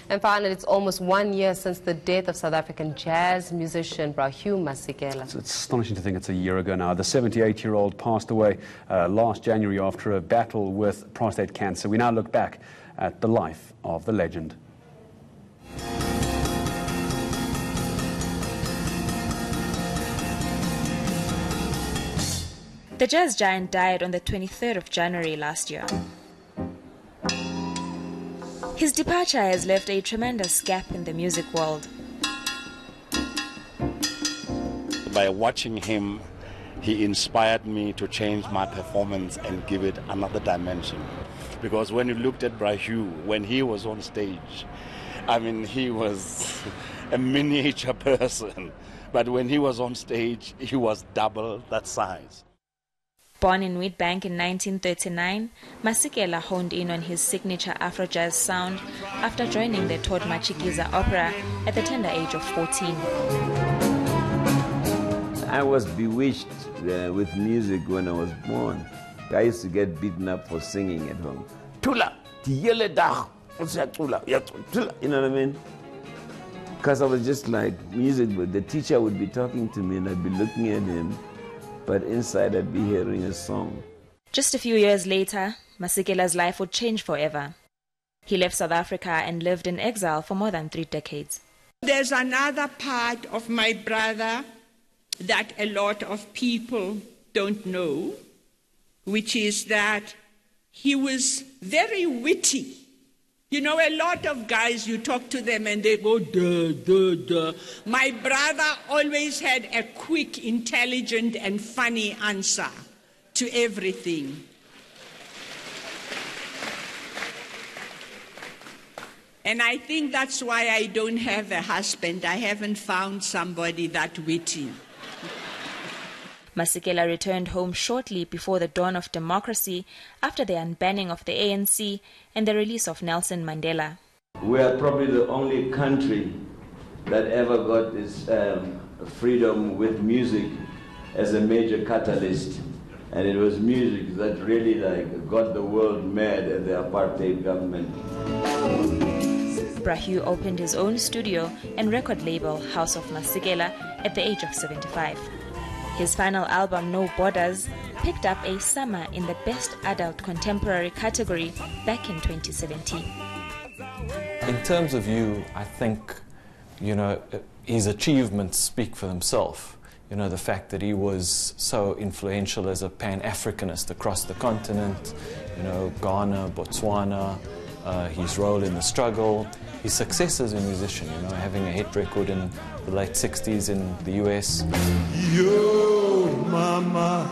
And finally, it's almost 1 year since the death of South African jazz musician Hugh Masekela. It's astonishing to think it's a year ago now. The 78-year-old passed away last January after a battle with prostate cancer. We now look back at the life of the legend. The jazz giant died on the 23rd of January last year. His departure has left a tremendous gap in the music world. By watching him, he inspired me to change my performance and give it another dimension. Because when you looked at Hugh, when he was on stage, I mean, he was a miniature person. But when he was on stage, he was double that size. Born in Witbank in 1939, Masekela honed in on his signature Afro-jazz sound after joining the Todd Machikiza Opera at the tender age of 14. I was bewitched with music when I was born. I used to get beaten up for singing at home. Tula, you know what I mean? Because I was just like music, but the teacher would be talking to me and I'd be looking at him, but inside I'd be hearing a song. Just a few years later, Masekela's life would change forever. He left South Africa and lived in exile for more than 3 decades. There's another part of my brother that a lot of people don't know, which is that he was very witty. You know, a lot of guys, you talk to them and they go, duh, duh, duh. My brother always had a quick, intelligent, and funny answer to everything. And I think that's why I don't have a husband. I haven't found somebody that witty. Masekela returned home shortly before the dawn of democracy after the unbanning of the ANC and the release of Nelson Mandela. We are probably the only country that ever got its freedom with music as a major catalyst. And it was music that really got the world mad at the apartheid government. Hugh opened his own studio and record label, House of Masekela, at the age of 75. His final album, No Borders, picked up a summer in the Best Adult Contemporary category back in 2017. In terms of Hugh, I think, his achievements speak for themselves. The fact that he was so influential as a Pan-Africanist across the continent, Ghana, Botswana, his role in the struggle, his success as a musician, having a hit record in the late 60s in the US. Yo, mama,